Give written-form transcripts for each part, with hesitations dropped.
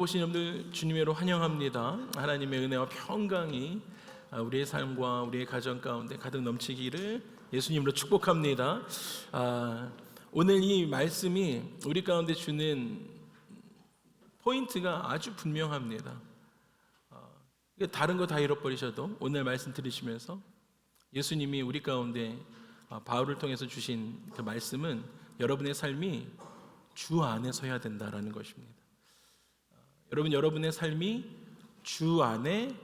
오신 여러분들 주님으로 환영합니다. 하나님의 은혜와 평강이 우리의 삶과 우리의 가정 가운데 가득 넘치기를 예수님으로 축복합니다. 오늘 이 말씀이 우리 가운데 주는 포인트가 아주 분명합니다. 다른 거 다 잃어버리셔도 오늘 말씀 들으시면서 예수님이 우리 가운데 바울을 통해서 주신 그 말씀은 여러분의 삶이 주 안에 서야 된다라는 것입니다. 여러분의 삶이 주 안에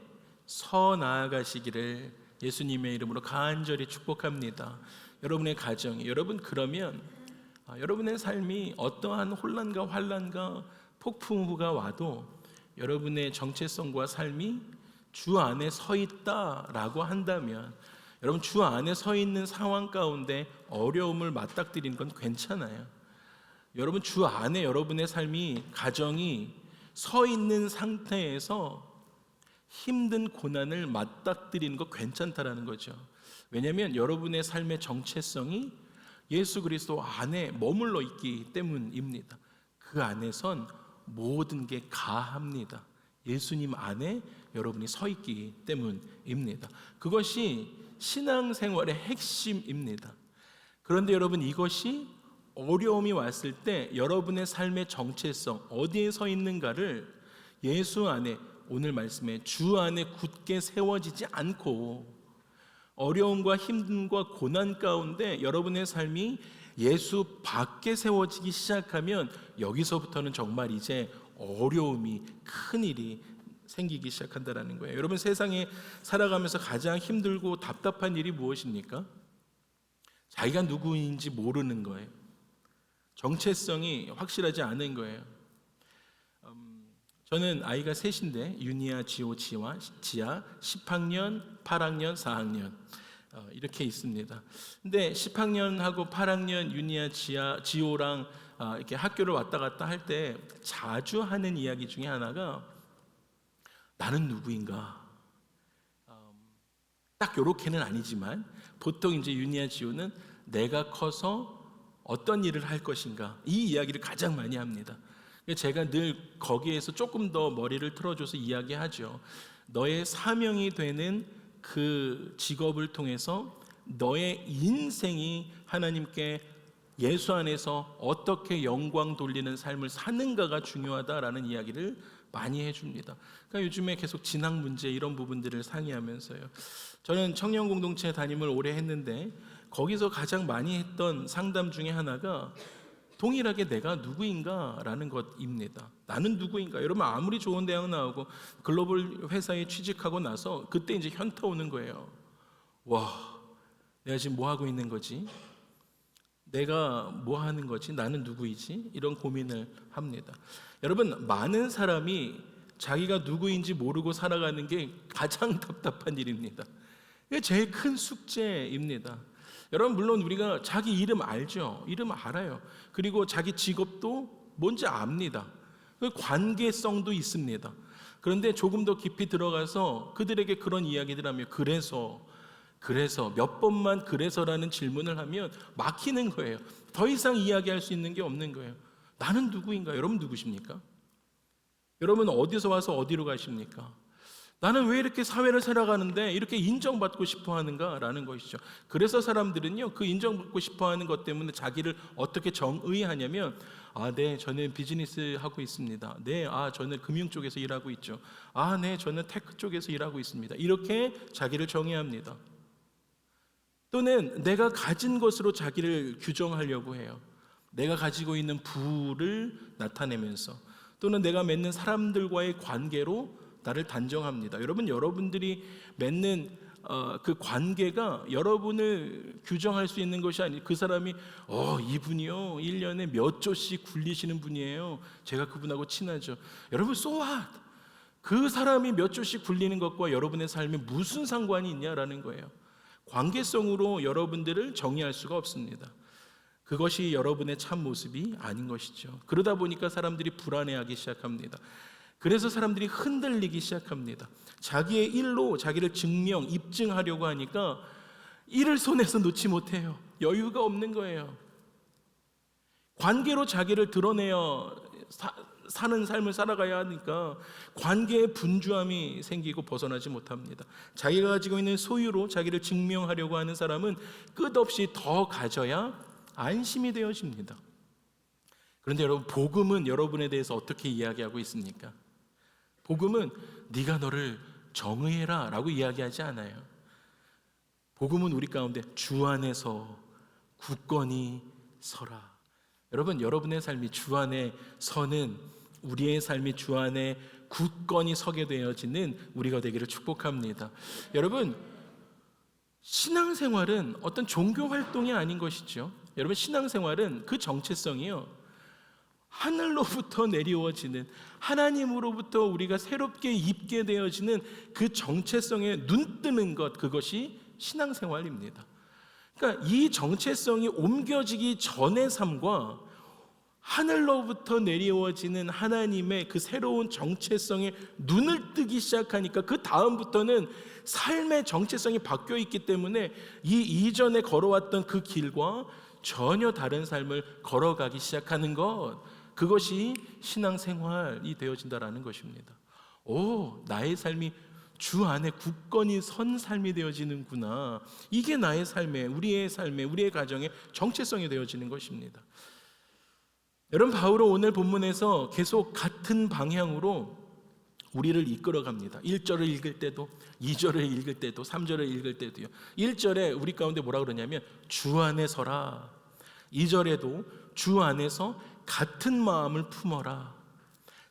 서 나아가시기를 예수님의 이름으로 간절히 축복합니다. 여러분의 가정이, 그러면 여러분의 삶이 어떠한 혼란과 환란과 폭풍우가 와도 여러분의 정체성과 삶이 주 안에 서 있다라고 한다면, 여러분 주 안에 서 있는 상황 가운데 어려움을 맞닥뜨리는 건 괜찮아요. 여러분 주 안에 여러분의 삶이, 가정이 서 있는 상태에서 힘든 고난을 맞닥뜨리는 거 괜찮다라는 거죠. 왜냐하면 여러분의 삶의 정체성이 예수 그리스도 안에 머물러 있기 때문입니다. 그 안에선 모든 게 가합니다. 예수님 안에 여러분이 서 있기 때문입니다. 그것이 신앙생활의 핵심입니다. 그런데 여러분, 이것이 어려움이 왔을 때 여러분의 삶의 정체성, 어디에 서 있는가를 예수 안에, 오늘 말씀에 주 안에 굳게 세워지지 않고 어려움과 힘듦과 고난 가운데 여러분의 삶이 예수 밖에 세워지기 시작하면, 여기서부터는 정말 이제 어려움이, 큰일이 생기기 시작한다는 거예요. 여러분, 세상에 살아가면서 가장 힘들고 답답한 일이 무엇입니까? 자기가 누구인지 모르는 거예요. 정체성이 확실하지 않은 거예요. 저는 아이가 셋인데, 유니아, 지호, 지아 10학년, 8학년, 4학년 이렇게 있습니다. 근데 10학년하고 8학년 유니아, 지호랑 이렇게 학교를 왔다 갔다 할 때 자주 하는 이야기 중에 하나가, 나는 누구인가? 딱 요렇게는 아니지만 보통 이제 유니아, 지호는 내가 커서 어떤 일을 할 것인가, 이 이야기를 가장 많이 합니다. 제가 늘 거기에서 조금 더 머리를 틀어줘서 이야기하죠. 너의 사명이 되는 그 직업을 통해서 너의 인생이 하나님께 예수 안에서 어떻게 영광 돌리는 삶을 사는가가 중요하다라는 이야기를 많이 해줍니다. 그러니까 요즘에 계속 진학 문제, 이런 부분들을 상의하면서요. 저는 청년 공동체 담임을 오래 했는데, 거기서 가장 많이 했던 상담 중에 하나가 동일하게 내가 누구인가라는 것입니다. 나는 누구인가? 여러분, 아무리 좋은 대학 나오고 글로벌 회사에 취직하고 나서 그때 이제 현타 오는 거예요. 와, 내가 지금 뭐 하고 있는 거지? 내가 뭐 하는 거지? 나는 누구이지? 이런 고민을 합니다. 여러분, 많은 사람이 자기가 누구인지 모르고 살아가는 게 가장 답답한 일입니다. 이게 제일 큰 숙제입니다. 여러분, 물론 우리가 자기 이름 알죠. 이름 알아요. 그리고 자기 직업도 뭔지 압니다. 관계성도 있습니다. 그런데 조금 더 깊이 들어가서 그들에게 그런 이야기들 하면, 그래서 몇 번만 그래서라는 질문을 하면 막히는 거예요. 더 이상 이야기할 수 있는 게 없는 거예요. 나는 누구인가? 여러분 누구십니까? 여러분 어디서 와서 어디로 가십니까? 나는 왜 이렇게 사회를 살아가는데 이렇게 인정받고 싶어 하는가라는 것이죠. 그래서 사람들은요, 그 인정받고 싶어 하는 것 때문에 자기를 어떻게 정의하냐면, 네, 저는 비즈니스 하고 있습니다. 네, 저는 금융 쪽에서 일하고 있죠. 네, 저는 테크 쪽에서 일하고 있습니다. 이렇게 자기를 정의합니다. 또는 내가 가진 것으로 자기를 규정하려고 해요. 내가 가지고 있는 부를 나타내면서, 또는 내가 맺는 사람들과의 관계로 나를 단정합니다. 여러분들이 맺는 그 관계가 여러분을 규정할 수 있는 것이 아니에요. 그 사람이 이분이요 1년에 몇 조씩 굴리시는 분이에요. 제가 그분하고 친하죠. 여러분, so what? 그 사람이 몇 조씩 굴리는 것과 여러분의 삶에 무슨 상관이 있냐라는 거예요. 관계성으로 여러분들을 정의할 수가 없습니다. 그것이 여러분의 참 모습이 아닌 것이죠. 그러다 보니까 사람들이 불안해하기 시작합니다. 그래서 사람들이 흔들리기 시작합니다. 자기의 일로 자기를 입증하려고 하니까 일을 손에서 놓지 못해요. 여유가 없는 거예요. 관계로 자기를 드러내어 사는 삶을 살아가야 하니까 관계의 분주함이 생기고 벗어나지 못합니다. 자기가 가지고 있는 소유로 자기를 증명하려고 하는 사람은 끝없이 더 가져야 안심이 되어집니다. 그런데 여러분, 복음은 여러분에 대해서 어떻게 이야기하고 있습니까? 복음은 네가 너를 정의해라 라고 이야기하지 않아요. 복음은 우리 가운데 주 안에서 굳건히 서라. 여러분, 여러분의 삶이 주 안에 서는, 우리의 삶이 주 안에 굳건히 서게 되어지는 우리가 되기를 축복합니다. 여러분, 신앙생활은 어떤 종교 활동이 아닌 것이죠. 여러분, 신앙생활은 그 정체성이요, 하늘로부터 내려오지는, 하나님으로부터 우리가 새롭게 입게 되어지는 그 정체성에 눈뜨는 것, 그것이 신앙생활입니다. 그러니까 이 정체성이 옮겨지기 전의 삶과 하늘로부터 내려오지는 하나님의 그 새로운 정체성에 눈을 뜨기 시작하니까 그 다음부터는 삶의 정체성이 바뀌어 있기 때문에 이 이전에 걸어왔던 그 길과 전혀 다른 삶을 걸어가기 시작하는 것, 그것이 신앙생활이 되어진다라는 것입니다. 오, 나의 삶이 주 안에 굳건히 선 삶이 되어지는구나. 이게 나의 삶의, 우리의 삶의, 우리의 가정의 정체성이 되어지는 것입니다. 여러분, 바울은 오늘 본문에서 계속 같은 방향으로 우리를 이끌어갑니다. 1절을 읽을 때도, 2절을 읽을 때도, 3절을 읽을 때도요. 1절에 우리 가운데 뭐라 그러냐면 주 안에 서라. 2절에도 주 안에서 같은 마음을 품어라.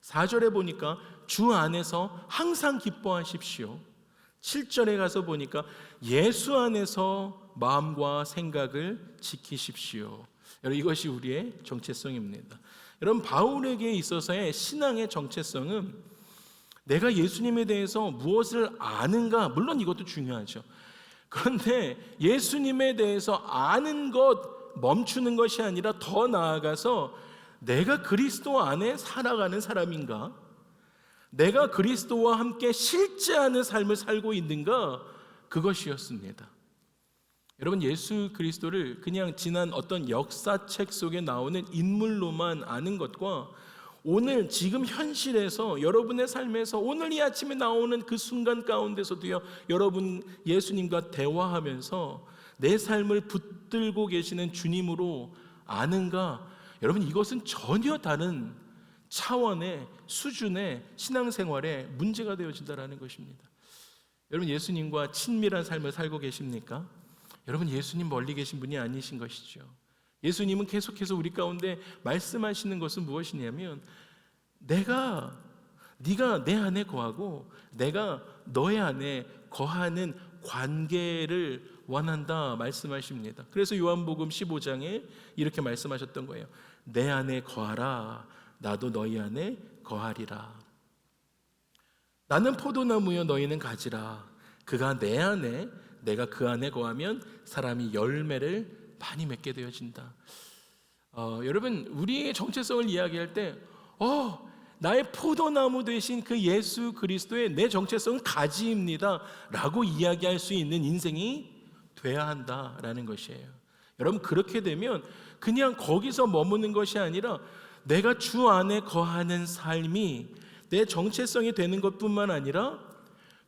4절에 보니까 주 안에서 항상 기뻐하십시오. 7절에 가서 보니까 예수 안에서 마음과 생각을 지키십시오. 여러분, 이것이 우리의 정체성입니다. 여러분, 바울에게 있어서의 신앙의 정체성은 내가 예수님에 대해서 무엇을 아는가, 물론 이것도 중요하죠. 그런데 예수님에 대해서 아는 것 멈추는 것이 아니라 더 나아가서 내가 그리스도 안에 살아가는 사람인가, 내가 그리스도와 함께 실제하는 삶을 살고 있는가, 그것이었습니다. 여러분, 예수 그리스도를 그냥 지난 어떤 역사책 속에 나오는 인물로만 아는 것과 오늘 지금 현실에서 여러분의 삶에서 오늘 이 아침에 나오는 그 순간 가운데서도요, 여러분 예수님과 대화하면서 내 삶을 붙들고 계시는 주님으로 아는가, 여러분, 이것은 전혀 다른 차원의 수준의 신앙생활에 문제가 되어진다는 것입니다. 여러분, 예수님과 친밀한 삶을 살고 계십니까? 여러분, 예수님 멀리 계신 분이 아니신 것이죠. 예수님은 계속해서 우리 가운데 말씀하시는 것은 무엇이냐면 네가 내 안에 거하고 내가 너의 안에 거하는 관계를 원한다 말씀하십니다. 그래서 요한복음 15장에 이렇게 말씀하셨던 거예요. 내 안에 거하라, 나도 너희 안에 거하리라. 나는 포도나무여 너희는 가지라. 그가 내 안에, 내가 그 안에 거하면 사람이 열매를 많이 맺게 되어진다. 여러분, 우리의 정체성을 이야기할 때 나의 포도나무 되신 그 예수 그리스도의 내 정체성은 가지입니다 라고 이야기할 수 있는 인생이 돼야 한다라는 것이에요. 여러분, 그렇게 되면 그냥 거기서 머무는 것이 아니라 내가 주 안에 거하는 삶이 내 정체성이 되는 것뿐만 아니라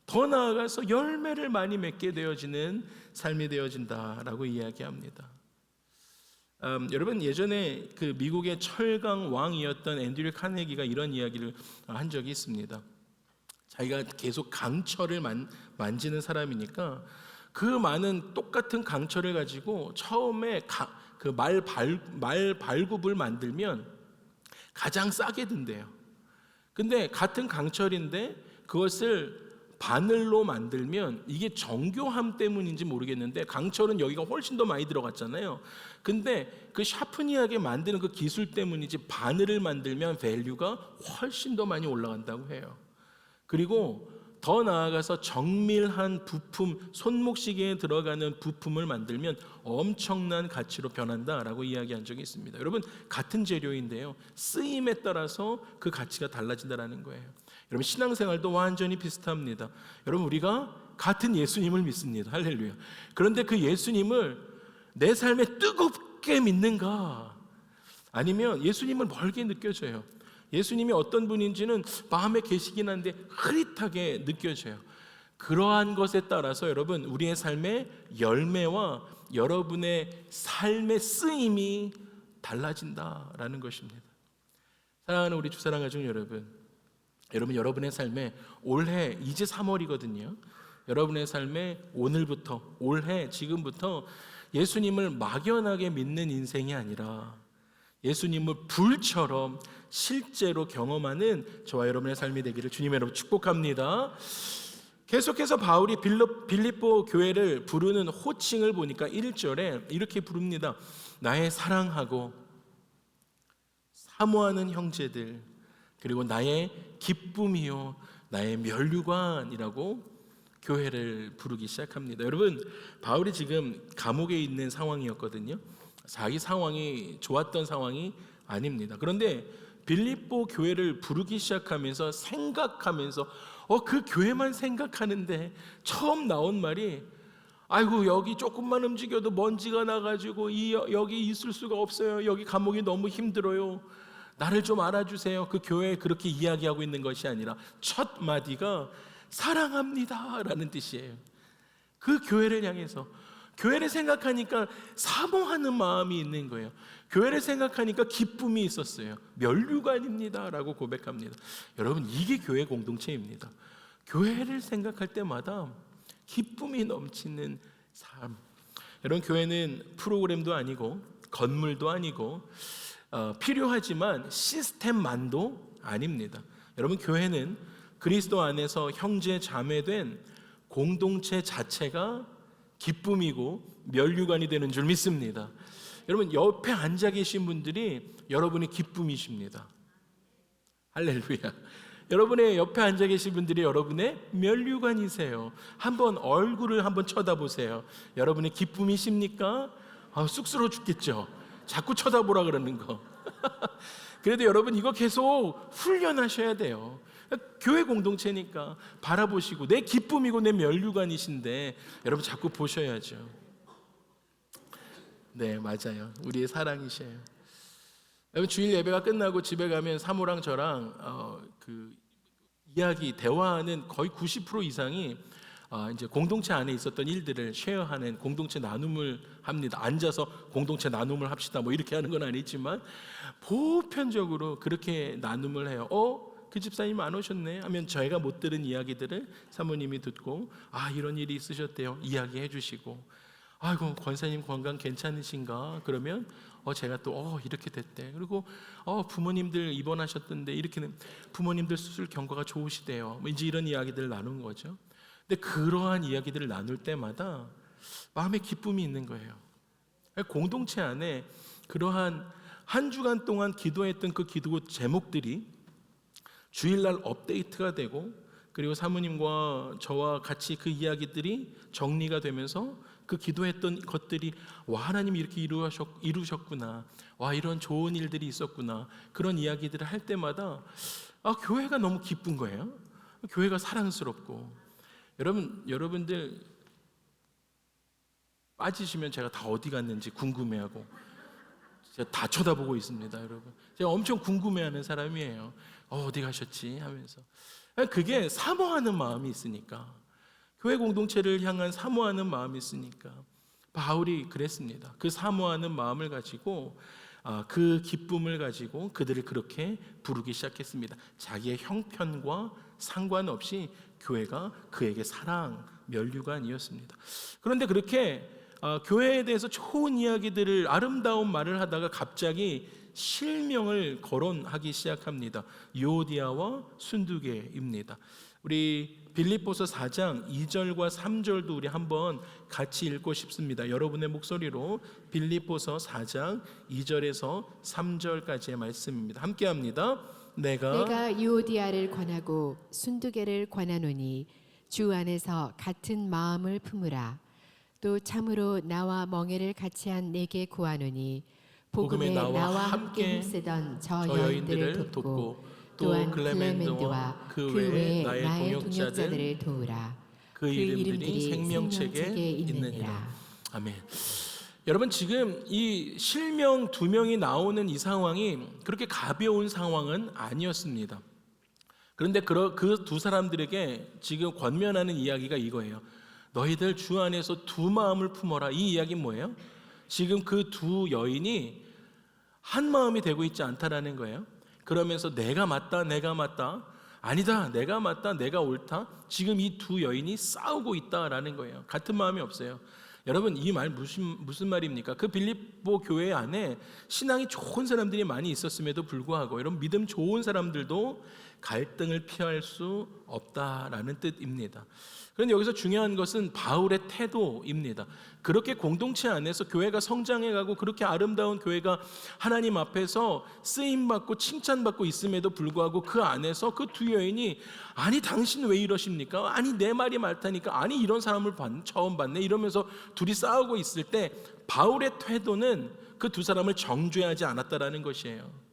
더 나아가서 열매를 많이 맺게 되어지는 삶이 되어진다라고 이야기합니다. 여러분, 예전에 그 미국의 철강 왕이었던 앤드류 카네기가 이런 이야기를 한 적이 있습니다. 자기가 계속 강철을 만지는 사람이니까 그 많은 똑같은 강철을 가지고 처음에 그 말 발굽을 만들면 가장 싸게 든대요. 근데 같은 강철인데 그것을 바늘로 만들면 이게 정교함 때문인지 모르겠는데 강철은 여기가 훨씬 더 많이 들어갔잖아요. 근데 그 샤프니하게 만드는 그 기술 때문인지 바늘을 만들면 밸류가 훨씬 더 많이 올라간다고 해요. 그리고 더 나아가서 정밀한 부품, 손목시계에 들어가는 부품을 만들면 엄청난 가치로 변한다라고 이야기한 적이 있습니다. 여러분, 같은 재료인데요, 쓰임에 따라서 그 가치가 달라진다는 거예요. 여러분, 신앙생활도 완전히 비슷합니다. 여러분, 우리가 같은 예수님을 믿습니다. 할렐루야. 그런데 그 예수님을 내 삶에 뜨겁게 믿는가, 아니면 예수님을 멀게 느껴져요. 예수님이 어떤 분인지는 마음에 계시긴 한데 흐릿하게 느껴져요. 그러한 것에 따라서 여러분 우리의 삶의 열매와 여러분의 삶의 쓰임이 달라진다라는 것입니다. 사랑하는 우리 주사랑 가족 여러분, 여러분의 삶에 올해 이제 3월이거든요. 여러분의 삶에 오늘부터, 올해, 지금부터 예수님을 막연하게 믿는 인생이 아니라 예수님을 불처럼 실제로 경험하는 저와 여러분의 삶이 되기를 주님의 이름으로 축복합니다. 계속해서 바울이 빌립보 교회를 부르는 호칭을 보니까 1절에 이렇게 부릅니다. 나의 사랑하고 사모하는 형제들, 그리고 나의 기쁨이요 나의 면류관이라고 교회를 부르기 시작합니다. 여러분, 바울이 지금 감옥에 있는 상황이었거든요. 자기 상황이 좋았던 상황이 아닙니다. 그런데 빌립보 교회를 부르기 시작하면서 생각하면서 그 교회만 생각하는데 처음 나온 말이 아이고 여기 조금만 움직여도 먼지가 나가지고 여기 있을 수가 없어요. 여기 감옥이 너무 힘들어요. 나를 좀 알아주세요. 그 교회에 그렇게 이야기하고 있는 것이 아니라 첫 마디가 사랑합니다 라는 뜻이에요. 그 교회를 향해서 교회를 생각하니까 사모하는 마음이 있는 거예요. 교회를 생각하니까 기쁨이 있었어요. 면류관입니다 라고 고백합니다. 여러분, 이게 교회 공동체입니다. 교회를 생각할 때마다 기쁨이 넘치는 삶. 여러분, 교회는 프로그램도 아니고 건물도 아니고 필요하지만 시스템만도 아닙니다. 여러분, 교회는 그리스도 안에서 형제 자매된 공동체 자체가 기쁨이고 면류관이 되는 줄 믿습니다. 여러분, 옆에 앉아 계신 분들이 여러분의 기쁨이십니다. 할렐루야. 여러분의 옆에 앉아 계신 분들이 여러분의 면류관이세요. 한번 얼굴을 한번 쳐다보세요. 여러분의 기쁨이십니까? 쑥스러워 죽겠죠. 자꾸 쳐다보라 그러는 거. 그래도 여러분 이거 계속 훈련하셔야 돼요. 교회 공동체니까 바라보시고 내 기쁨이고 내 면류관이신데 여러분 자꾸 보셔야죠. 네, 맞아요. 우리의 사랑이셔요. 여러분, 주일 예배가 끝나고 집에 가면 사모랑 저랑 그 이야기 대화하는 거의 90% 이상이 이제 공동체 안에 있었던 일들을 쉐어하는 공동체 나눔을 합니다. 앉아서 공동체 나눔을 합시다 뭐 이렇게 하는 건 아니지만 보편적으로 그렇게 나눔을 해요. 그 집사님 안 오셨네 하면 저희가 못 들은 이야기들을 사모님이 듣고 이런 일이 있으셨대요 이야기해 주시고, 아이고 권사님 건강 괜찮으신가 그러면 제가 또 이렇게 됐대. 그리고 부모님들 입원하셨던데 이렇게는 부모님들 수술 경과가 좋으시대요. 뭐 이제 이런 이야기들을 나눈 거죠. 근데 그러한 이야기들을 나눌 때마다 마음에 기쁨이 있는 거예요. 공동체 안에 그러한 한 주간 동안 기도했던 그 기도 제목들이 주일날 업데이트가 되고, 그리고 사모님과 저와 같이 그 이야기들이 정리가 되면서 그 기도했던 것들이 하나님이 이렇게 이루셨구나, 이런 좋은 일들이 있었구나, 그런 이야기들을 할 때마다 교회가 너무 기쁜 거예요. 교회가 사랑스럽고. 여러분들 빠지시면 제가 다 어디 갔는지 궁금해하고 제가 다 쳐다보고 있습니다. 여러분, 제가 엄청 궁금해하는 사람이에요. 어디 가셨지 하면서. 그게 사모하는 마음이 있으니까, 교회 공동체를 향한 사모하는 마음이 있으니까 바울이 그랬습니다. 그 사모하는 마음을 가지고 그 기쁨을 가지고 그들을 그렇게 부르기 시작했습니다. 자기의 형편과 상관없이 교회가 그에게 사랑, 면류관이었습니다. 그런데 그렇게 교회에 대해서 좋은 이야기들을, 아름다운 말을 하다가 갑자기 실명을 거론하기 시작합니다. 유오디아와 순두계입니다. 우리 빌립보서 4장 2절과 3절도 우리 한번 같이 읽고 싶습니다. 여러분의 목소리로 빌립보서 4장 2절에서 3절까지의 말씀입니다. 함께 합니다. 내가 유오디아를 권하고 순두계를 권하노니 주 안에서 같은 마음을 품으라. 또 참으로 나와 멍에를 같이한 내게 구하노니 복음에 나와 함께 힘쓰던 저 여인들을 돕고 또한 클레멘드와 그 외에 나의 동역자들을 도우라. 그 이름들이 생명책에 있느니라. 아멘. 여러분 지금 이 실명 두 명이 나오는 이 상황이 그렇게 가벼운 상황은 아니었습니다. 그런데 그 두 사람들에게 지금 권면하는 이야기가 이거예요. 너희들 주 안에서 두 마음을 품어라. 이 이야기는 뭐예요? 지금 그 두 여인이 한 마음이 되고 있지 않다라는 거예요. 그러면서 내가 맞다, 내가 맞다, 아니다, 내가 맞다, 내가 옳다. 지금 이 두 여인이 싸우고 있다라는 거예요. 같은 마음이 없어요. 여러분 이 말 무슨 말입니까? 그 빌립보 교회 안에 신앙이 좋은 사람들이 많이 있었음에도 불구하고 여러분 믿음 좋은 사람들도 갈등을 피할 수 없다라는 뜻입니다. 그런데 여기서 중요한 것은 바울의 태도입니다. 그렇게 공동체 안에서 교회가 성장해가고 그렇게 아름다운 교회가 하나님 앞에서 쓰임받고 칭찬받고 있음에도 불구하고 그 안에서 그 두 여인이 아니 당신 왜 이러십니까? 아니 내 말이 맞다니까. 아니 이런 사람을 처음 봤네 이러면서 둘이 싸우고 있을 때 바울의 태도는 그 두 사람을 정죄하지 않았다라는 것이에요.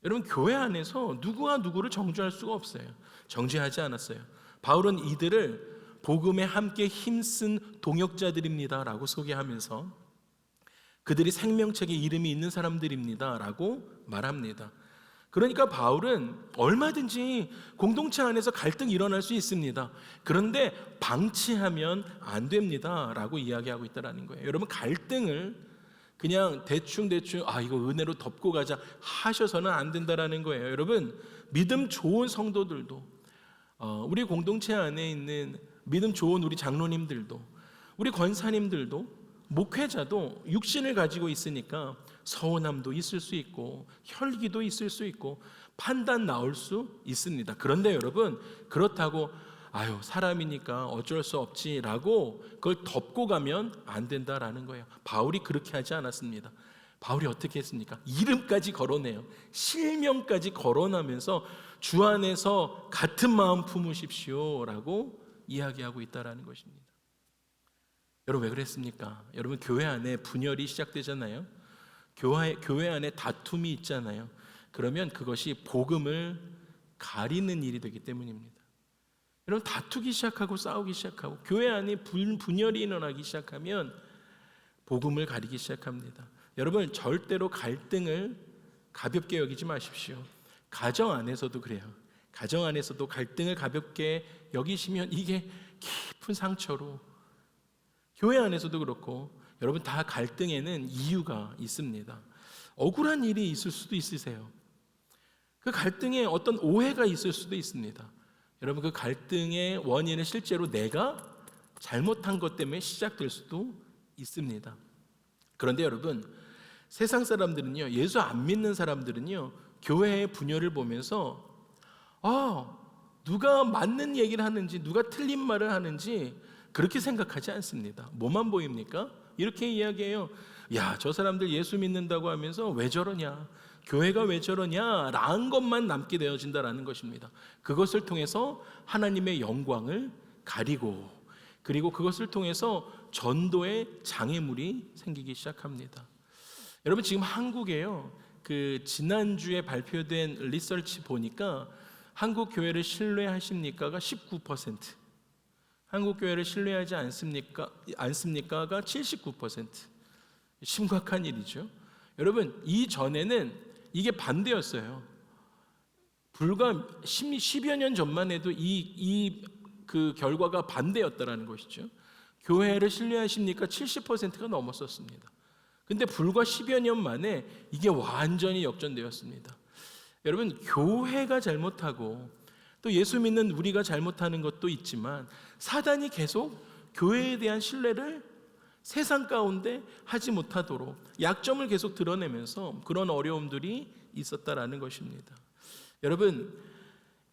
여러분 교회 안에서 누구와 누구를 정죄할 수가 없어요. 정죄하지 않았어요. 바울은 이들을 복음에 함께 힘쓴 동역자들입니다 라고 소개하면서 그들이 생명책에 이름이 있는 사람들입니다 라고 말합니다. 그러니까 바울은 얼마든지 공동체 안에서 갈등이 일어날 수 있습니다. 그런데 방치하면 안 됩니다 라고 이야기하고 있다는 거예요. 여러분 갈등을 그냥 대충 이거 은혜로 덮고 가자 하셔서는 안 된다라는 거예요. 여러분 믿음 좋은 성도들도 우리 공동체 안에 있는 믿음 좋은 우리 장로님들도 우리 권사님들도 목회자도 육신을 가지고 있으니까 서운함도 있을 수 있고 혈기도 있을 수 있고 판단 나올 수 있습니다. 그런데 여러분 그렇다고 사람이니까 어쩔 수 없지라고 그걸 덮고 가면 안 된다라는 거예요. 바울이 그렇게 하지 않았습니다. 바울이 어떻게 했습니까? 이름까지 거론해요. 실명까지 거론하면서 주 안에서 같은 마음 품으십시오라고 이야기하고 있다라는 것입니다. 여러분 왜 그랬습니까? 여러분 교회 안에 분열이 시작되잖아요. 교회 안에 다툼이 있잖아요. 그러면 그것이 복음을 가리는 일이 되기 때문입니다. 여러분 다투기 시작하고 싸우기 시작하고 교회 안에 분열이 일어나기 시작하면 복음을 가리기 시작합니다. 여러분 절대로 갈등을 가볍게 여기지 마십시오. 가정 안에서도 그래요. 가정 안에서도 갈등을 가볍게 여기시면 이게 깊은 상처로 교회 안에서도 그렇고 여러분 다 갈등에는 이유가 있습니다. 억울한 일이 있을 수도 있으세요. 그 갈등에 어떤 오해가 있을 수도 있습니다. 여러분 그 갈등의 원인은 실제로 내가 잘못한 것 때문에 시작될 수도 있습니다. 그런데 여러분 세상 사람들은요, 예수 안 믿는 사람들은요, 교회의 분열을 보면서 누가 맞는 얘기를 하는지 누가 틀린 말을 하는지 그렇게 생각하지 않습니다. 뭐만 보입니까? 이렇게 이야기해요. 야, 저 사람들 예수 믿는다고 하면서 왜 저러냐, 교회가 왜 저러냐 라는 것만 남게 되어진다라는 것입니다. 그것을 통해서 하나님의 영광을 가리고 그리고 그것을 통해서 전도의 장애물이 생기기 시작합니다. 여러분 지금 한국에요, 그 지난주에 발표된 리서치 보니까 한국 교회를 신뢰하십니까가 19%, 한국 교회를 신뢰하지 않습니까가 79%. 심각한 일이죠. 여러분 이전에는 이게 반대였어요. 불과 10여 년 전만 해도 그 결과가 반대였다라는 것이죠. 교회를 신뢰하십니까? 70%가 넘었었습니다. 근데 불과 10여 년 만에 이게 완전히 역전되었습니다. 여러분 교회가 잘못하고 또 예수 믿는 우리가 잘못하는 것도 있지만 사단이 계속 교회에 대한 신뢰를 세상 가운데 하지 못하도록 약점을 계속 드러내면서 그런 어려움들이 있었다라는 것입니다. 여러분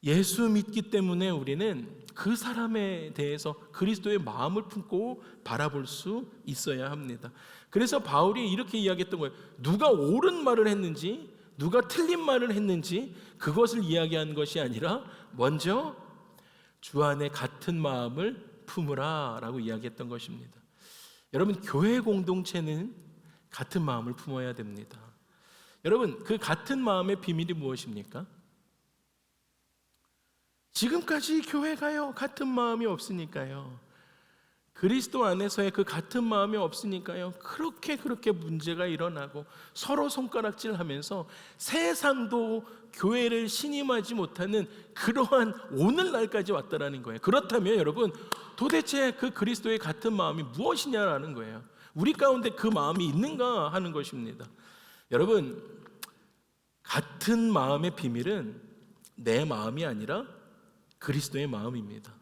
예수 믿기 때문에 우리는 그 사람에 대해서 그리스도의 마음을 품고 바라볼 수 있어야 합니다. 그래서 바울이 이렇게 이야기했던 거예요. 누가 옳은 말을 했는지 누가 틀린 말을 했는지 그것을 이야기하는 것이 아니라 먼저 주 안에 같은 마음을 품으라 라고 이야기했던 것입니다. 여러분 교회 공동체는 같은 마음을 품어야 됩니다. 여러분 그 같은 마음의 비밀이 무엇입니까? 지금까지 교회가요 같은 마음이 없으니까요. 그리스도 안에서의 그 같은 마음이 없으니까요, 그렇게 문제가 일어나고 서로 손가락질하면서 세상도 교회를 신임하지 못하는 그러한 오늘날까지 왔다라는 거예요. 그렇다면 여러분, 도대체 그 그리스도의 같은 마음이 무엇이냐라는 거예요. 우리 가운데 그 마음이 있는가 하는 것입니다. 여러분, 같은 마음의 비밀은 내 마음이 아니라 그리스도의 마음입니다.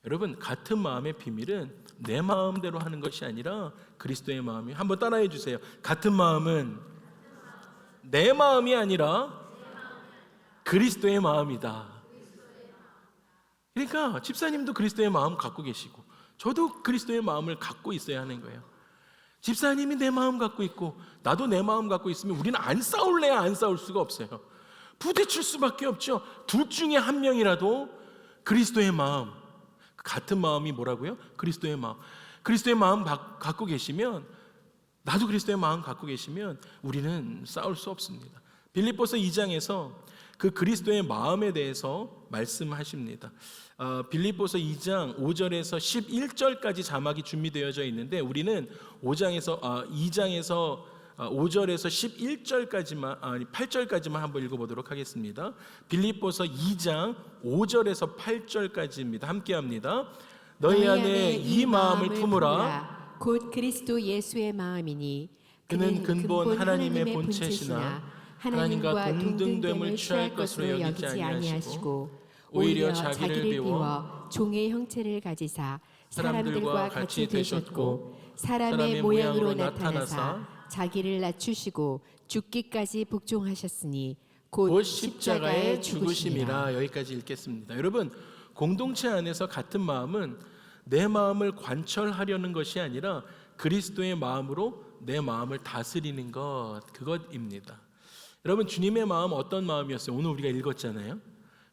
여러분, 같은 마음의 비밀은 내 마음대로 하는 것이 아니라 그리스도의 마음이. 한번 따라해 주세요. 같은 마음은 내 마음이 아니라 그리스도의 마음이다. 그러니까 집사님도 그리스도의 마음 갖고 계시고 저도 그리스도의 마음을 갖고 있어야 하는 거예요. 집사님이 내 마음 갖고 있고 나도 내 마음 갖고 있으면 우리는 안 싸울래야 안 싸울 수가 없어요. 부딪힐 수밖에 없죠. 둘 중에 한 명이라도 그리스도의 마음, 같은 마음이 뭐라고요? 그리스도의 마음. 그리스도의 마음 갖고 계시면, 나도 그리스도의 마음 갖고 계시면 우리는 싸울 수 없습니다. 빌립보서 2장에서 그 그리스도의 마음에 대해서 말씀하십니다. 빌립보서 2장 5절에서 11절까지 자막이 준비되어져 있는데 우리는 2장에서 5절에서 11절까지만, 8절까지만 한번 읽어보도록 하겠습니다. 빌립보서 2장 5절에서 8절까지입니다. 함께합니다. 너희 안에 이 마음을 품으라. 곧 그리스도 예수의 마음이니 그는 근본 하나님의 본체시나 하나님과 동등됨을 취할 것으로 여기지 아니하시고 오히려 자기를 비워 종의 형체를 가지사 사람들과 같이 되셨고 사람의 모양으로 나타나사 자기를 낮추시고 죽기까지 복종하셨으니 곧 십자가의 죽으심이라. 여기까지 읽겠습니다. 여러분, 공동체 안에서 같은 마음은 내 마음을 관철하려는 것이 아니라 그리스도의 마음으로 내 마음을 다스리는 것, 그것입니다. 여러분, 주님의 마음 어떤 마음이었어요? 오늘 우리가 읽었잖아요.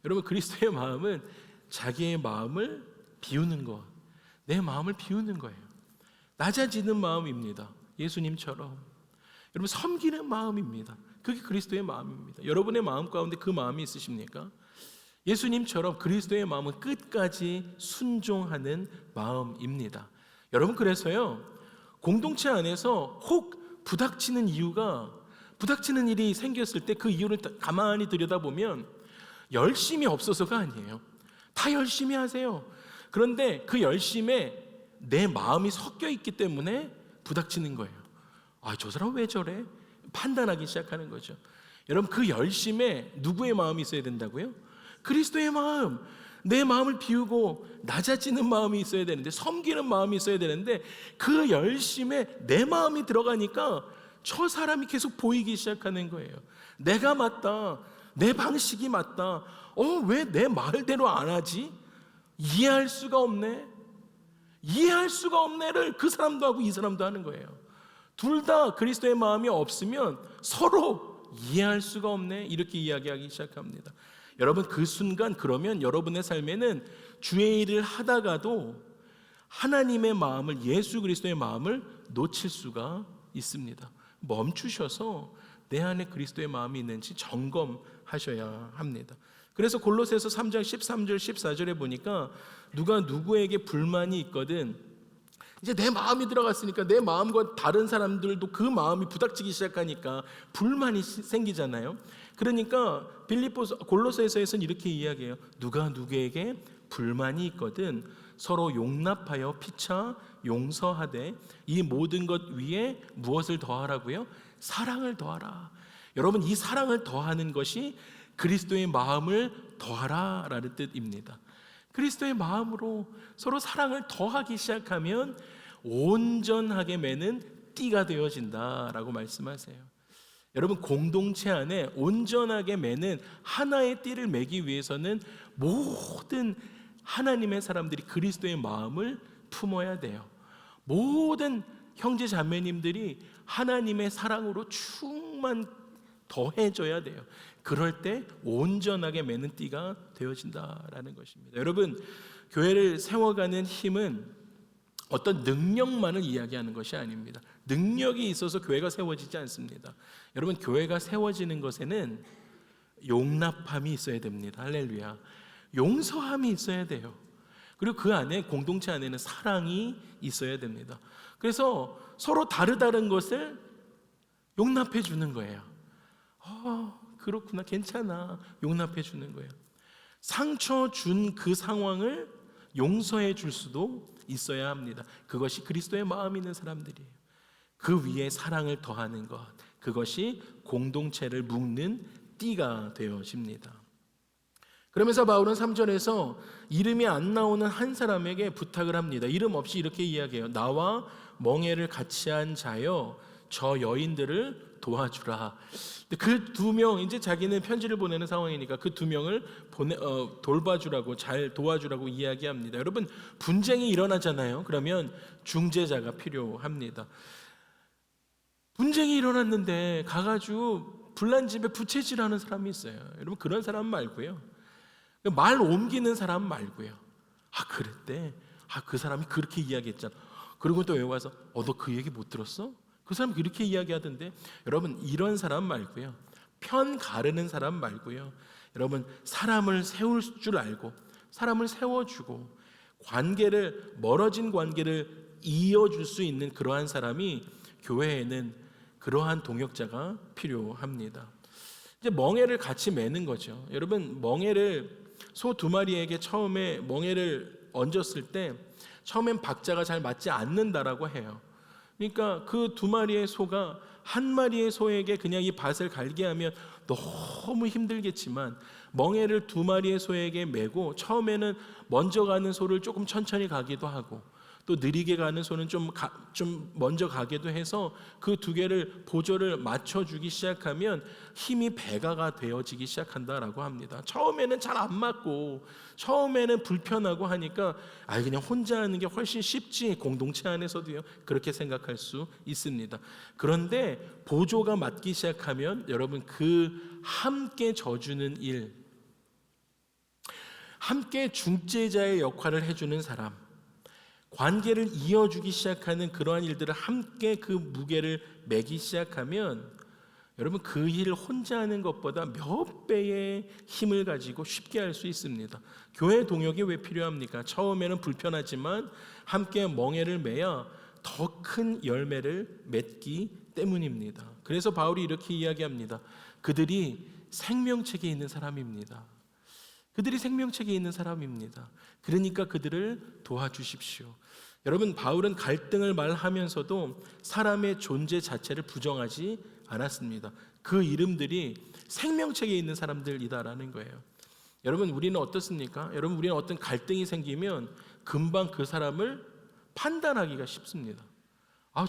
여러분, 그리스도의 마음은 자기의 마음을 비우는 것, 내 마음을 비우는 거예요. 낮아지는 마음입니다. 예수님처럼. 여러분, 섬기는 마음입니다. 그게 그리스도의 마음입니다. 여러분의 마음 가운데 그 마음이 있으십니까? 예수님처럼 그리스도의 마음은 끝까지 순종하는 마음입니다. 여러분, 그래서요, 공동체 안에서 혹 부닥치는 일이 생겼을 때 그 이유를 가만히 들여다보면 열심이 없어서가 아니에요. 다 열심히 하세요. 그런데 그 열심에 내 마음이 섞여 있기 때문에 부닥치는 거예요. 저 사람 왜 저래? 판단하기 시작하는 거죠. 여러분, 그 열심에 누구의 마음이 있어야 된다고요? 그리스도의 마음. 내 마음을 비우고 낮아지는 마음이 있어야 되는데, 섬기는 마음이 있어야 되는데, 그 열심에 내 마음이 들어가니까 저 사람이 계속 보이기 시작하는 거예요. 내가 맞다. 내 방식이 맞다. 왜 내 말대로 안 하지? 이해할 수가 없네를 그 사람도 하고 이 사람도 하는 거예요. 둘 다 그리스도의 마음이 없으면 서로 이해할 수가 없네, 이렇게 이야기하기 시작합니다. 여러분, 그 순간 그러면 여러분의 삶에는 주의 일을 하다가도 하나님의 마음을, 예수 그리스도의 마음을 놓칠 수가 있습니다. 멈추셔서 내 안에 그리스도의 마음이 있는지 점검하셔야 합니다. 그래서 골로새서 3장 13절 14절에 보니까 누가 누구에게 불만이 있거든, 이제 내 마음이 들어갔으니까 내 마음과 다른 사람들도 그 마음이 부닥치기 시작하니까 불만이 생기잖아요. 그러니까 골로새서에서는 이렇게 이야기해요. 누가 누구에게 불만이 있거든 서로 용납하여 피차 용서하되 이 모든 것 위에 무엇을 더하라고요? 사랑을 더하라. 여러분, 이 사랑을 더하는 것이 그리스도의 마음을 더하라라는 뜻입니다. 그리스도의 마음으로 서로 사랑을 더하기 시작하면 온전하게 매는 띠가 되어진다라고 말씀하세요. 여러분, 공동체 안에 온전하게 매는 하나의 띠를 매기 위해서는 모든 하나님의 사람들이 그리스도의 마음을 품어야 돼요. 모든 형제 자매님들이 하나님의 사랑으로 충만 더해져야 돼요. 그럴 때 온전하게 매는 띠가 되어진다라는 것입니다. 여러분, 교회를 세워가는 힘은 어떤 능력만을 이야기하는 것이 아닙니다. 능력이 있어서 교회가 세워지지 않습니다. 여러분, 교회가 세워지는 것에는 용납함이 있어야 됩니다. 할렐루야. 용서함이 있어야 돼요. 그리고 그 안에 공동체 안에는 사랑이 있어야 됩니다. 그래서 서로 다른 것을 용납해 주는 거예요. 그렇구나, 괜찮아, 용납해 주는 거예요. 상처 준 그 상황을 용서해 줄 수도 있어야 합니다. 그것이 그리스도의 마음이 있는 사람들이에요. 그 위에 사랑을 더하는 것, 그것이 공동체를 묶는 띠가 되어집니다. 그러면서 바울은 3절에서 이름이 안 나오는 한 사람에게 부탁을 합니다. 이름 없이 이렇게 이야기해요. 나와 멍에를 같이 한 자여 저 여인들을 도와주라. 그 두 명, 이제 자기는 편지를 보내는 상황이니까 그 두 명을 돌봐주라고, 잘 도와주라고 이야기합니다. 여러분, 분쟁이 일어나잖아요. 그러면 중재자가 필요합니다. 분쟁이 일어났는데 가가지고 불난 집에 부채질하는 사람이 있어요. 여러분, 그런 사람 말고요, 말 옮기는 사람 말고요, 그랬대, 그 사람이 그렇게 이야기했잖아, 그리고 또 여기 와서 너 그 얘기 못 들었어? 그 사람이 그렇게 이야기하던데. 여러분, 이런 사람 말고요, 편 가르는 사람 말고요, 여러분, 사람을 세울 줄 알고 사람을 세워주고 멀어진 관계를 이어줄 수 있는 그러한 사람이 교회에는 그러한 동역자가 필요합니다. 이제 멍에를 같이 매는 거죠. 여러분, 소 두 마리에게 처음에 멍에를 얹었을 때 처음엔 박자가 잘 맞지 않는다라고 해요. 그러니까 그 두 마리의 소가 한 마리의 소에게 그냥 이 밭을 갈게 하면 너무 힘들겠지만, 멍에를 두 마리의 소에게 메고 처음에는 먼저 가는 소를 조금 천천히 가기도 하고 또 느리게 가는 소는 좀 먼저 가기도 해서 그 두 개를 보조를 맞춰주기 시작하면 힘이 배가가 되어지기 시작한다라고 합니다. 처음에는 잘 안 맞고 처음에는 불편하고 하니까 그냥 혼자 하는 게 훨씬 쉽지, 공동체 안에서도요, 그렇게 생각할 수 있습니다. 그런데 보조가 맞기 시작하면 여러분, 그 함께 져주는 일, 함께 중재자의 역할을 해주는 사람, 관계를 이어주기 시작하는 그러한 일들을 함께 그 무게를 매기 시작하면 여러분, 그 일을 혼자 하는 것보다 몇 배의 힘을 가지고 쉽게 할 수 있습니다. 교회 동역이 왜 필요합니까? 처음에는 불편하지만 함께 멍에를 매야 더 큰 열매를 맺기 때문입니다. 그래서 바울이 이렇게 이야기합니다. 그들이 생명책에 있는 사람입니다. 그들이 생명책에 있는 사람입니다. 그러니까 그들을 도와주십시오. 여러분, 바울은 갈등을 말하면서도 사람의 존재 자체를 부정하지 않았습니다. 그 이름들이 생명책에 있는 사람들이다라는 거예요. 여러분, 우리는 어떻습니까? 여러분, 우리는 어떤 갈등이 생기면 금방 그 사람을 판단하기가 쉽습니다.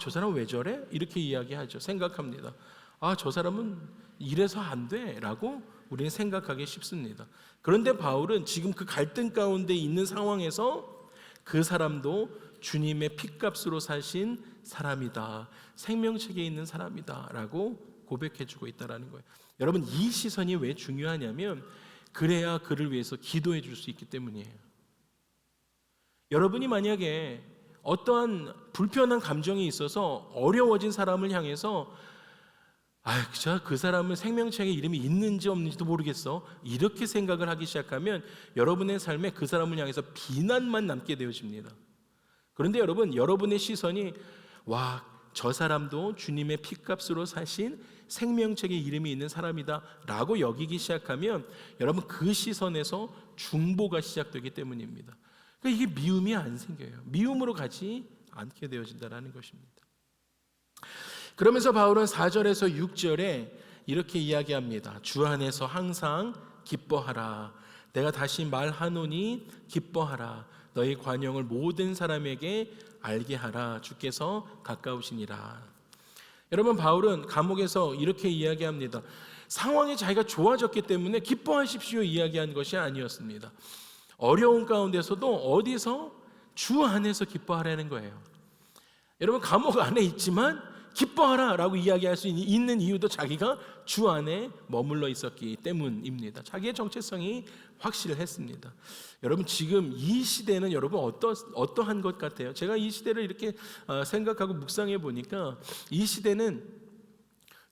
저 사람 왜 저래? 이렇게 이야기하죠. 생각합니다. 저 사람은 이래서 안 돼 라고 우리는 생각하기 쉽습니다. 그런데 바울은 지금 그 갈등 가운데 있는 상황에서 그 사람도 주님의 핏값으로 사신 사람이다, 생명책에 있는 사람이다 라고 고백해주고 있다는 거예요. 여러분, 이 시선이 왜 중요하냐면 그래야 그를 위해서 기도해 줄 수 있기 때문이에요. 여러분이 만약에 어떠한 불편한 감정이 있어서 어려워진 사람을 향해서 그 사람은 생명책에 이름이 있는지 없는지도 모르겠어, 이렇게 생각을 하기 시작하면 여러분의 삶에 그 사람을 향해서 비난만 남게 되어집니다. 그런데 여러분의 시선이 저 사람도 주님의 핏값으로 사신 생명책에 이름이 있는 사람이다 라고 여기기 시작하면 여러분, 그 시선에서 중보가 시작되기 때문입니다. 그러니까 이게 미움이 안 생겨요. 미움으로 가지 않게 되어진다는 것입니다. 그러면서 바울은 4절에서 6절에 이렇게 이야기합니다. 주 안에서 항상 기뻐하라. 내가 다시 말하노니 기뻐하라. 너희 관용을 모든 사람에게 알게 하라. 주께서 가까우시니라. 여러분, 바울은 감옥에서 이렇게 이야기합니다. 상황이 자기가 좋아졌기 때문에 기뻐하십시오 이야기한 것이 아니었습니다. 어려운 가운데서도 어디서? 주 안에서 기뻐하라는 거예요. 여러분, 감옥 안에 있지만 기뻐하라 라고 이야기할 수 있는 이유도 자기가 주 안에 머물러 있었기 때문입니다. 자기의 정체성이 확실했습니다. 여러분, 지금 이 시대는 여러분 어떠한 것 같아요? 제가 이 시대를 이렇게 생각하고 묵상해 보니까 이 시대는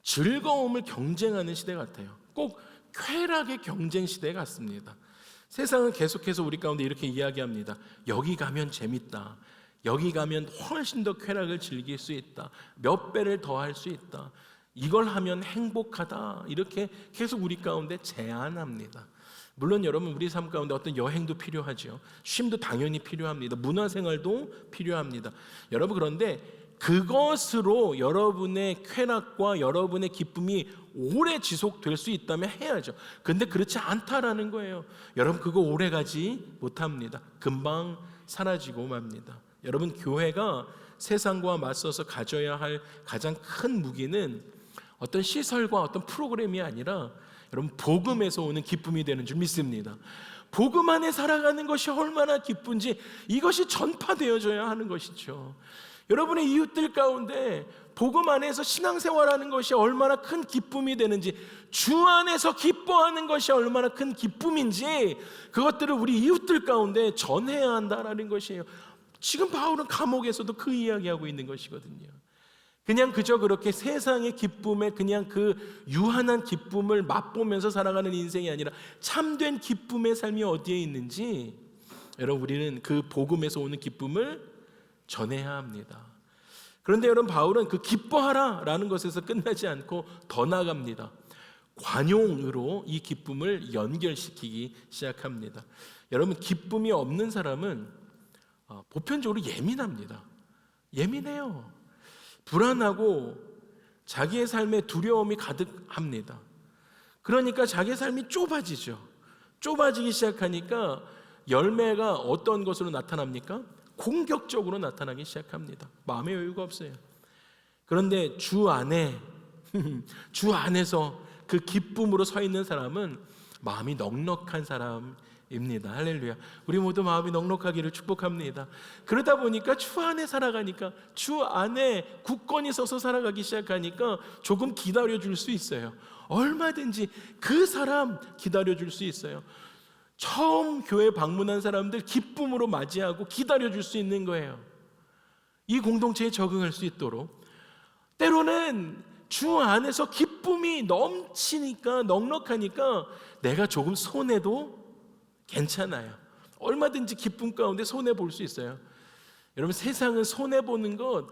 즐거움을 경쟁하는 시대 같아요. 꼭 쾌락의 경쟁 시대 같습니다. 세상은 계속해서 우리 가운데 이렇게 이야기합니다. 여기 가면 재밌다. 여기 가면 훨씬 더 쾌락을 즐길 수 있다. 몇 배를 더 할 수 있다. 이걸 하면 행복하다. 이렇게 계속 우리 가운데 제안합니다. 물론 여러분, 우리 삶 가운데 어떤 여행도 필요하죠. 쉼도 당연히 필요합니다. 문화생활도 필요합니다. 여러분, 그런데 그것으로 여러분의 쾌락과 여러분의 기쁨이 오래 지속될 수 있다면 해야죠. 근데 그렇지 않다라는 거예요. 여러분, 그거 오래 가지 못합니다. 금방 사라지고 맙니다. 여러분, 교회가 세상과 맞서서 가져야 할 가장 큰 무기는 어떤 시설과 어떤 프로그램이 아니라 여러분, 복음에서 오는 기쁨이 되는 줄 믿습니다. 복음 안에 살아가는 것이 얼마나 기쁜지 이것이 전파되어져야 하는 것이죠. 여러분의 이웃들 가운데 복음 안에서 신앙생활하는 것이 얼마나 큰 기쁨이 되는지, 주 안에서 기뻐하는 것이 얼마나 큰 기쁨인지 그것들을 우리 이웃들 가운데 전해야 한다라는 것이에요. 지금 바울은 감옥에서도 그 이야기하고 있는 것이거든요. 그냥 그저 그렇게 세상의 기쁨에 그냥 그 유한한 기쁨을 맛보면서 살아가는 인생이 아니라 참된 기쁨의 삶이 어디에 있는지, 여러분, 우리는 그 복음에서 오는 기쁨을 전해야 합니다. 그런데 여러분, 바울은 그 기뻐하라라는 것에서 끝나지 않고 더 나아갑니다. 관용으로 이 기쁨을 연결시키기 시작합니다. 여러분, 기쁨이 없는 사람은 보편적으로 예민합니다. 예민해요. 불안하고 자기의 삶에 두려움이 가득합니다. 그러니까 자기의 삶이 좁아지죠. 좁아지기 시작하니까 열매가 어떤 것으로 나타납니까? 공격적으로 나타나기 시작합니다. 마음의 여유가 없어요. 그런데 주 안에 주 안에서 그 기쁨으로 서 있는 사람은 마음이 넉넉한 사람입니다. 할렐루야. 우리 모두 마음이 넉넉하기를 축복합니다. 그러다 보니까 주 안에 살아가니까, 주 안에 굳건히 서서 살아가기 시작하니까 조금 기다려줄 수 있어요. 얼마든지 그 사람 기다려줄 수 있어요. 처음 교회 방문한 사람들 기쁨으로 맞이하고 기다려줄 수 있는 거예요. 이 공동체에 적응할 수 있도록. 때로는 주 안에서 기쁨이 넘치니까, 넉넉하니까 내가 조금 손해도 괜찮아요. 얼마든지 기쁨 가운데 손해 볼 수 있어요. 여러분, 세상은 손해 보는 것,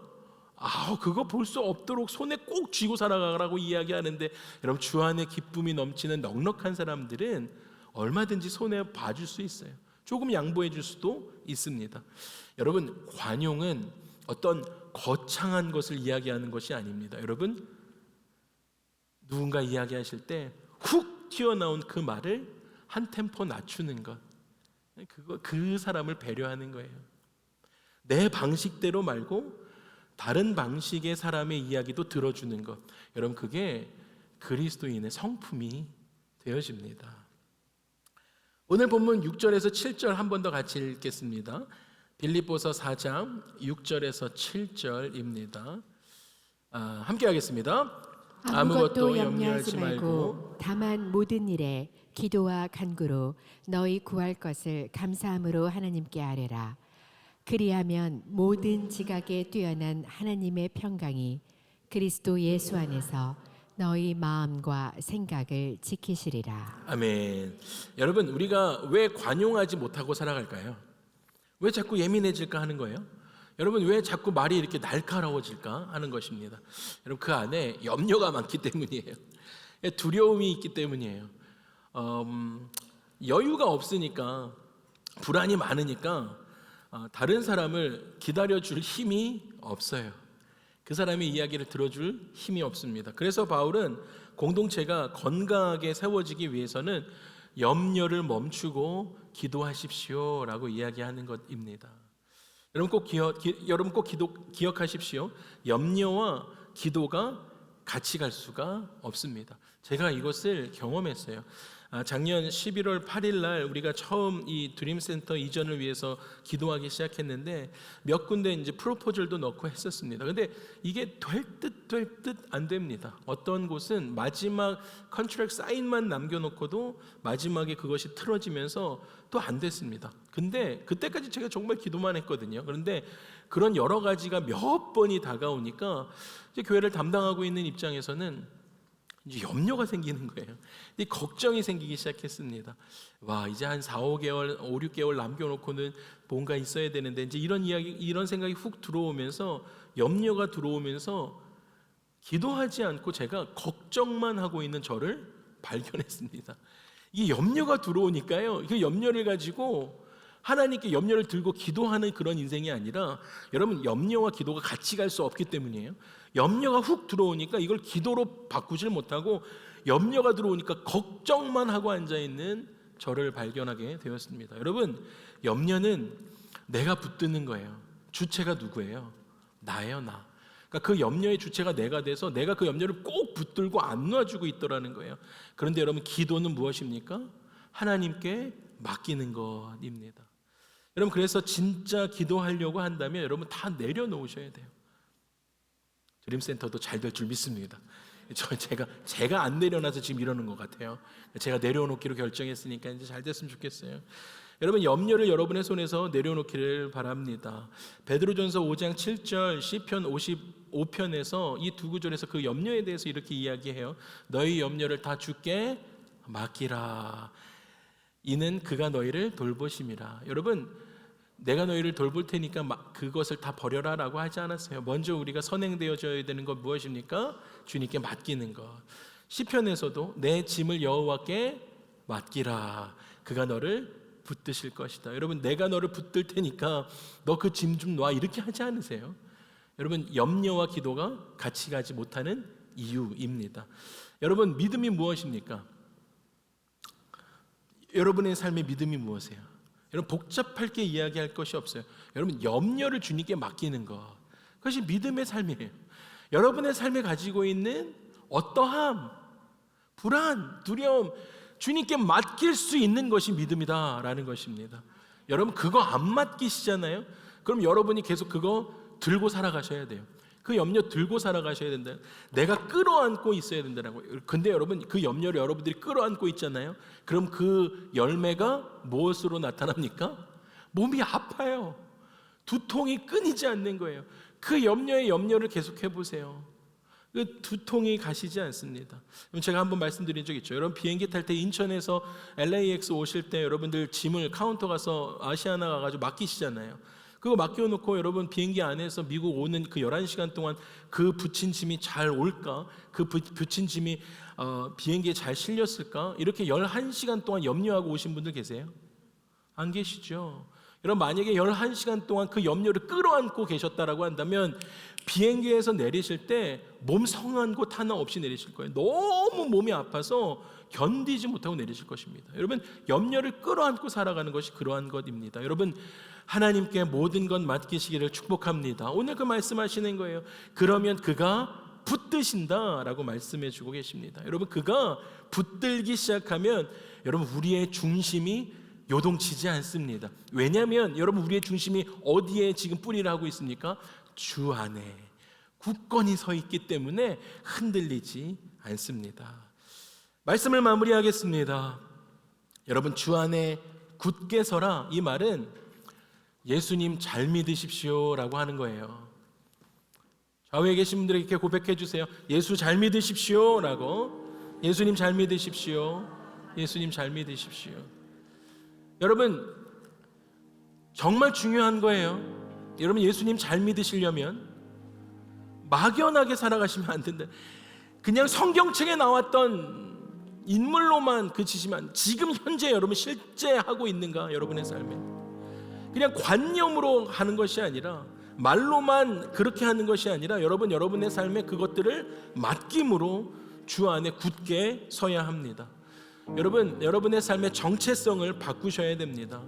그거 볼 수 없도록 손에 꼭 쥐고 살아가라고 이야기하는데, 여러분, 주 안에 기쁨이 넘치는 넉넉한 사람들은 얼마든지 손해 봐줄 수 있어요. 조금 양보해 줄 수도 있습니다. 여러분, 관용은 어떤 거창한 것을 이야기하는 것이 아닙니다. 여러분, 누군가 이야기하실 때 훅 튀어나온 그 말을 한 템포 낮추는 것, 그 사람을 배려하는 거예요. 내 방식대로 말고 다른 방식의 사람의 이야기도 들어주는 것, 여러분, 그게 그리스도인의 성품이 되어집니다. 오늘 본문 6절에서 7절 한 번 더 같이 읽겠습니다. 빌립보서 4장 6절에서 7절입니다. 함께 하겠습니다. 아무것도 염려하지 말고 다만 모든 일에 기도와 간구로 너희 구할 것을 감사함으로 하나님께 아뢰라. 그리하면 모든 지각에 뛰어난 하나님의 평강이 그리스도 예수 안에서 너희 마음과 생각을 지키시리라. 아멘. 여러분, 우리가 왜 관용하지 못하고 살아갈까요? 왜 자꾸 예민해질까 하는 거예요? 여러분, 왜 자꾸 말이 이렇게 날카로워질까 하는 것입니다. 여러분, 그 안에 염려가 많기 때문이에요. 두려움이 있기 때문이에요. 여유가 없으니까, 불안이 많으니까 다른 사람을 기다려줄 힘이 없어요. 그 사람의 이야기를 들어줄 힘이 없습니다. 그래서 바울은 공동체가 건강하게 세워지기 위해서는 염려를 멈추고 기도하십시오라고 이야기하는 것입니다. 여러분 꼭 기억하십시오. 염려와 기도가 같이 갈 수가 없습니다. 제가 이것을 경험했어요. 작년 11월 8일 날 우리가 처음 이 드림센터 이전을 위해서 기도하기 시작했는데 몇 군데 이제 프로포절도 넣고 했었습니다. 근데 이게 될 듯 안 됩니다. 어떤 곳은 마지막 컨트랙 사인만 남겨놓고도 마지막에 그것이 틀어지면서 또 안 됐습니다. 근데 그때까지 제가 정말 기도만 했거든요. 그런데 그런 여러 가지가 몇 번이 다가오니까 이제 교회를 담당하고 있는 입장에서는 이제 염려가 생기는 거예요. 근데 걱정이 생기기 시작했습니다. 와, 이제 한 4, 5개월, 5, 6개월 남겨놓고는 뭔가 있어야 되는데, 이제 이런 생각이 훅 들어오면서, 염려가 들어오면서 기도하지 않고 제가 걱정만 하고 있는 저를 발견했습니다. 이게 염려가 들어오니까요, 그 염려를 가지고 하나님께 염려를 들고 기도하는 그런 인생이 아니라, 여러분, 염려와 기도가 같이 갈 수 없기 때문이에요. 염려가 훅 들어오니까 이걸 기도로 바꾸질 못하고, 염려가 들어오니까 걱정만 하고 앉아있는 저를 발견하게 되었습니다. 여러분, 염려는 내가 붙드는 거예요. 주체가 누구예요? 나예요, 나. 그러니까 그 염려의 주체가 내가 돼서 내가 그 염려를 꼭 붙들고 안 놔주고 있더라는 거예요. 그런데 여러분, 기도는 무엇입니까? 하나님께 맡기는 것입니다. 여러분, 그래서 진짜 기도하려고 한다면 여러분 다 내려놓으셔야 돼요. 드림센터도 잘 될 줄 믿습니다. 제가 안 내려놔서 지금 이러는 것 같아요. 제가 내려놓기로 결정했으니까 이제 잘 됐으면 좋겠어요. 여러분, 염려를 여러분의 손에서 내려놓기를 바랍니다. 베드로전서 5장 7절, 시편 55편에서 이 두 구절에서 그 염려에 대해서 이렇게 이야기해요. 너희 염려를 다 주께 맡기라. 이는 그가 너희를 돌보심이라. 여러분, 내가 너희를 돌볼 테니까 그것을 다 버려라 라고 하지 않았어요. 먼저 우리가 선행되어져야 되는 건 무엇입니까? 주님께 맡기는 것. 시편에서도 내 짐을 여호와께 맡기라. 그가 너를 붙드실 것이다. 여러분, 내가 너를 붙들 테니까 너 그 짐 좀 놔, 이렇게 하지 않으세요? 여러분, 염려와 기도가 같이 가지 못하는 이유입니다. 여러분, 믿음이 무엇입니까? 여러분의 삶의 믿음이 무엇이에요? 여러분, 복잡하게 이야기할 것이 없어요. 여러분, 염려를 주님께 맡기는 것, 그것이 믿음의 삶이에요. 여러분의 삶에 가지고 있는 어떠함, 불안, 두려움, 주님께 맡길 수 있는 것이 믿음이다라는 것입니다. 여러분, 그거 안 맡기시잖아요. 그럼 여러분이 계속 그거 들고 살아가셔야 돼요. 그 염려 들고 살아가셔야 된다. 내가 끌어안고 있어야 된다고. 근데 여러분, 그 염려를 여러분들이 끌어안고 있잖아요. 그럼 그 열매가 무엇으로 나타납니까? 몸이 아파요. 두통이 끊이지 않는 거예요. 그 염려의 염려를 계속해 보세요. 그 두통이 가시지 않습니다. 제가 한번 말씀드린 적 있죠. 여러분, 비행기 탈 때 인천에서 LAX 오실 때 여러분들 짐을 카운터 가서 아시아나 가가지고 맡기시잖아요. 그거 맡겨놓고 여러분 비행기 안에서 미국 오는 그 11시간 동안 그 붙인 짐이 잘 올까? 그 붙인 짐이 비행기에 잘 실렸을까? 이렇게 11시간 동안 염려하고 오신 분들 계세요? 안 계시죠? 여러분, 만약에 11시간 동안 그 염려를 끌어안고 계셨다라고 한다면 비행기에서 내리실 때 몸 성한 곳 하나 없이 내리실 거예요. 너무 몸이 아파서 견디지 못하고 내리실 것입니다. 여러분, 염려를 끌어안고 살아가는 것이 그러한 것입니다. 여러분, 하나님께 모든 것 맡기시기를 축복합니다. 오늘 그 말씀하시는 거예요. 그러면 그가 붙드신다라고 말씀해 주고 계십니다. 여러분, 그가 붙들기 시작하면 여러분, 우리의 중심이 요동치지 않습니다. 왜냐하면 여러분, 우리의 중심이 어디에 지금 뿌리를 하고 있습니까? 주 안에 굳건히 서 있기 때문에 흔들리지 않습니다. 말씀을 마무리하겠습니다. 여러분, 주 안에 굳게 서라, 이 말은 예수님 잘 믿으십시오라고 하는 거예요. 좌우에 계신 분들에게 이렇게 고백해 주세요. 예수 잘 믿으십시오라고. 예수님 잘 믿으십시오. 예수님 잘 믿으십시오. 여러분, 정말 중요한 거예요. 여러분, 예수님 잘 믿으시려면 막연하게 살아가시면 안 된다. 그냥 성경책에 나왔던 인물로만 그치시면, 지금 현재 여러분 실제 하고 있는가? 여러분의 삶에 그냥 관념으로 하는 것이 아니라, 말로만 그렇게 하는 것이 아니라 여러분의 삶에 그것들을 맡김으로 주 안에 굳게 서야 합니다. 여러분의 삶의 정체성을 바꾸셔야 됩니다.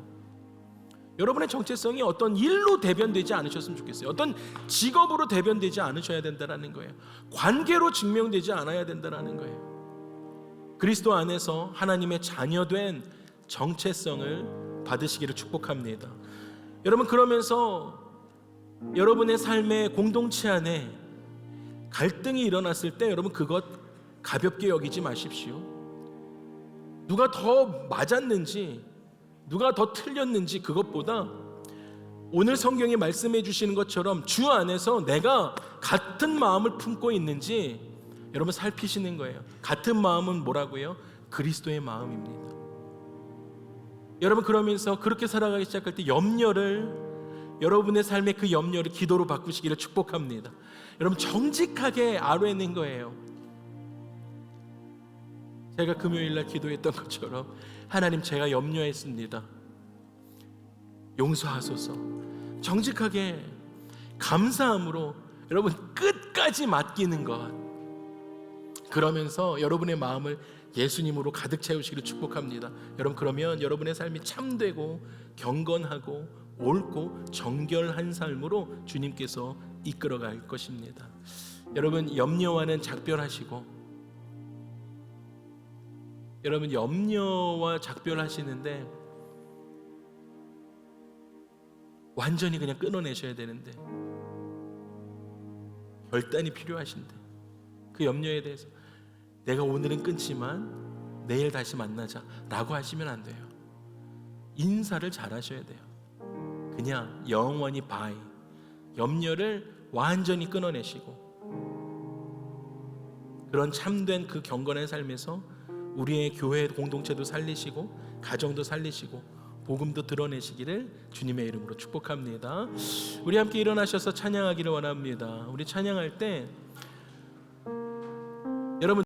여러분의 정체성이 어떤 일로 대변되지 않으셨으면 좋겠어요. 어떤 직업으로 대변되지 않으셔야 된다는 거예요. 관계로 증명되지 않아야 된다는 거예요. 그리스도 안에서 하나님의 자녀된 정체성을 받으시기를 축복합니다. 여러분, 그러면서 여러분의 삶의 공동체 안에 갈등이 일어났을 때 여러분, 그것 가볍게 여기지 마십시오. 누가 더 맞았는지, 누가 더 틀렸는지, 그것보다 오늘 성경이 말씀해 주시는 것처럼 주 안에서 내가 같은 마음을 품고 있는지 여러분 살피시는 거예요. 같은 마음은 뭐라고요? 그리스도의 마음입니다. 여러분 그러면서 그렇게 살아가기 시작할 때 여러분의 삶의 그 염려를 기도로 바꾸시기를 축복합니다. 여러분 정직하게 아뢰는 거예요. 제가 금요일날 기도했던 것처럼 하나님 제가 염려했습니다. 용서하소서. 정직하게 감사함으로 여러분 끝까지 맡기는 것. 그러면서 여러분의 마음을 예수님으로 가득 채우시기를 축복합니다. 여러분 그러면 여러분의 삶이 참되고 경건하고 옳고 정결한 삶으로 주님께서 이끌어갈 것입니다. 여러분 염려와는 작별하시고, 여러분 염려와 작별하시는데 완전히 그냥 끊어내셔야 되는데 결단이 필요하신데 그 염려에 대해서 내가 오늘은 끊지만 내일 다시 만나자 라고 하시면 안 돼요. 인사를 잘 하셔야 돼요. 그냥 영원히 바이, 염려를 완전히 끊어내시고 그런 참된 그 경건한 삶에서 우리의 교회 공동체도 살리시고 가정도 살리시고 복음도 드러내시기를 주님의 이름으로 축복합니다. 우리 함께 일어나셔서 찬양하기를 원합니다. 우리 찬양할 때 여러분